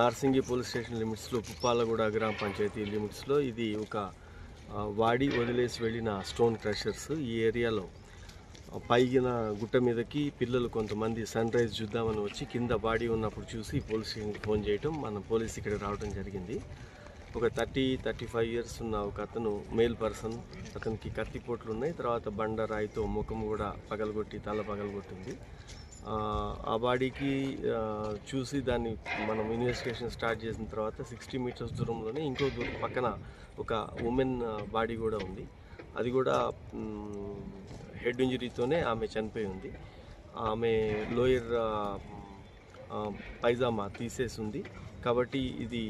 Narsingi police station లిమిట్స్లో పుప్పాలగూడ గ్రామ పంచాయతీ లిమిట్స్లో ఇది ఒక వాడి వదిలేసి వెళ్ళిన స్టోన్ క్రషర్స్. ఈ ఏరియాలో పైగిన గుట్ట మీదకి పిల్లలు కొంతమంది సన్ రైజ్ చూద్దామని వచ్చి కింద బాడీ ఉన్నప్పుడు చూసి పోలీస్ స్టేషన్కి ఫోన్ చేయటం, మన పోలీస్ ఇక్కడ రావడం జరిగింది. ఒక 30-35 ఇయర్స్ ఉన్న ఒక అతను మేల్ పర్సన్, అతనికి కత్తిపోట్లు ఉన్నాయి, తర్వాత బండరాయితో ముఖం కూడా పగలగొట్టి తల పగలగొట్టింది. ఆ బాడీకి చూసి దాన్ని మనం ఇన్వెస్టిగేషన్ స్టార్ట్ చేసిన తర్వాత 60 మీటర్స్ దూరంలోనే ఇంకో పక్కన ఒక ఉమెన్ బాడీ కూడా ఉంది. అది కూడా హెడ్ ఇంజరీతోనే ఆమె చనిపోయి ఉంది. ఆమె లోయర్ పైజామా తీసేసి ఉంది. కాబట్టి ఇది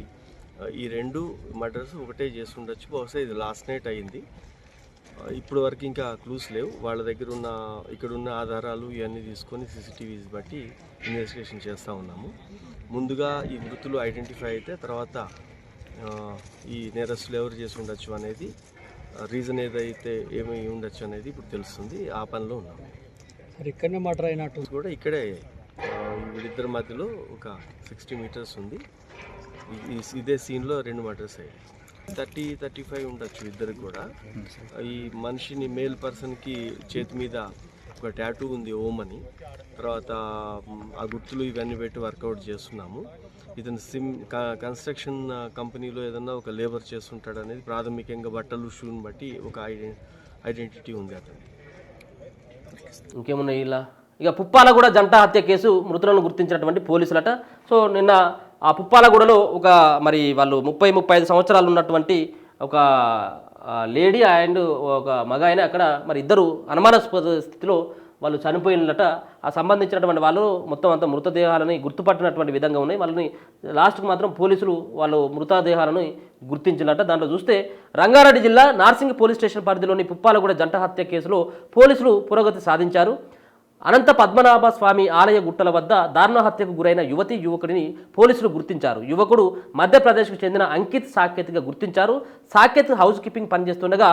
ఈ రెండు మర్డర్స్ ఒకటే చేసి ఉండొచ్చు. బహుశా ఇది లాస్ట్ నైట్ అయ్యింది. ఇప్పటి వరకు ఇంకా క్లూస్ లేవు. వాళ్ళ దగ్గర ఉన్న ఇక్కడున్న ఆధారాలు ఇవన్నీ తీసుకొని సీసీటీవీస్ బట్టి ఇన్వెస్టిగేషన్ చేస్తూ ఉన్నాము. ముందుగా ఈ మృతులు ఐడెంటిఫై అయితే తర్వాత ఈ నేరస్తులు ఎవరు చేసి ఉండొచ్చు అనేది, రీజన్ ఏదైతే ఏమి ఉండొచ్చు అనేది ఇప్పుడు తెలుస్తుంది. ఆ పనిలో ఉన్నాము. ఇక్కడనే మర్డర్ అయినట్టు కూడా ఇక్కడే వీళ్ళిద్దరి మధ్యలో ఒక 60 మీటర్స్ ఉంది. ఇదే సీన్లో 2 మర్డర్స్ అయ్యాయి. 30-35 ఉండొచ్చు ఇద్దరికి కూడా. ఈ మనిషిని మేల్ పర్సన్కి చేతి మీద ఒక టాటూ ఉంది, ఓం అని. తర్వాత ఆ గుర్తులు ఇవన్నీ పెట్టి వర్కౌట్ చేస్తున్నాము. ఇతను కన్స్ట్రక్షన్ కంపెనీలో ఏదన్నా ఒక లేబర్ చేస్తుంటాడు అనేది ప్రాథమికంగా బట్టలు షూని బట్టి ఒక ఐడెంటిటీ ఉంది అతను. ఇంకేమున్నాయి ఇలా ఇక పుప్పాలగూడ జంట హత్య కేసు మృతులను గుర్తించినటువంటి పోలీసులట. సో నిన్న ఆ పుప్పాలగూడలో ఒక మరి వాళ్ళు 30-35 సంవత్సరాలు ఉన్నటువంటి ఒక లేడీ అండ్ ఒక మగ ఆయన అక్కడ మరి ఇద్దరు అనుమానాస్పద స్థితిలో వాళ్ళు చనిపోయినట. ఆ సంబంధించినటువంటి వాళ్ళు మొత్తం అంతా మృతదేహాలని గుర్తుపట్టినటువంటి విధంగా ఉన్నాయి. వాళ్ళని లాస్ట్కి మాత్రం పోలీసులు వాళ్ళు మృతదేహాలను గుర్తించినట్ట. దాంట్లో చూస్తే రంగారెడ్డి జిల్లా నార్సింగి పోలీస్ స్టేషన్ పరిధిలోని పుప్పాలగూడ జంట హత్య కేసులో పోలీసులు పురోగతి సాధించారు. అనంత పద్మనాభ స్వామి ఆలయ గుట్టల వద్ద దారుణ హత్యకు గురైన యువకుడిని పోలీసులు గుర్తించారు. యువకుడు మధ్యప్రదేశ్కు చెందిన అంకిత్ సాకేత్గా గుర్తించారు. సాకేత్ హౌస్ కీపింగ్ పనిచేస్తుండగా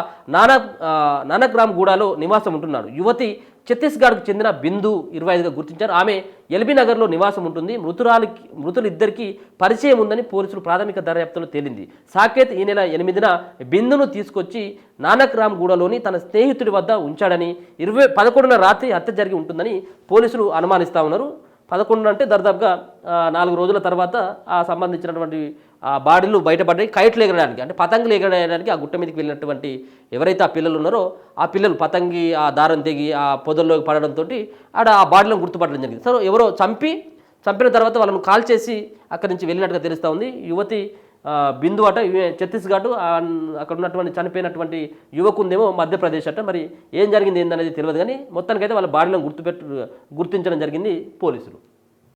నానక్రామ్ గూడలో నివాసం ఉంటున్నాడు. యువతి ఛత్తీస్గఢ్కు చెందిన బిందు 25గా గుర్తించారు. ఆమె ఎల్బీ నగర్లో నివాసం ఉంటుంది. మృతులిద్దరికీ పరిచయం ఉందని పోలీసులు ప్రాథమిక దర్యాప్తులో తేలింది. సాకేత్ ఈ నెల 8న బిందును తీసుకొచ్చి నానక్రామ్ గూడలోని తన స్నేహితుడి వద్ద ఉంచాడని, 11న రాత్రి హత్య జరిగి ఉంటుందని పోలీసులు అనుమానిస్తూ ఉన్నారు. 11 అంటే దాదాపుగా 4 రోజుల తర్వాత ఆ సంబంధించినటువంటి ఆ బాడీలు బయటపడ్డాయి. కైట్లు ఎగరడానికి అంటే పతంగులు ఎగరడానికి ఆ గుట్ట మీదకి వెళ్ళినటువంటి ఎవరైతే ఆ పిల్లలు ఉన్నారో ఆ పిల్లలు పతంగి ఆ దారం తెగి ఆ పొదల్లోకి పడడంతో ఆడ ఆ బాడీలను గుర్తుపట్టడం జరిగింది. సో ఎవరో చంపిన తర్వాత వాళ్ళను కాల్ చేసి అక్కడి నుంచి వెళ్ళినట్టుగా తెలుస్తూ ఉంది. యువతి బిందు అట ఛత్తీస్గఢ్, అక్కడ ఉన్నటువంటి చనిపోయినటువంటి యువకుందేమో మధ్యప్రదేశ్ అట. మరి ఏం జరిగింది ఏందనేది తెలియదు, కానీ మొత్తానికైతే వాళ్ళ బాడీలను గుర్తించడం జరిగింది పోలీసులు.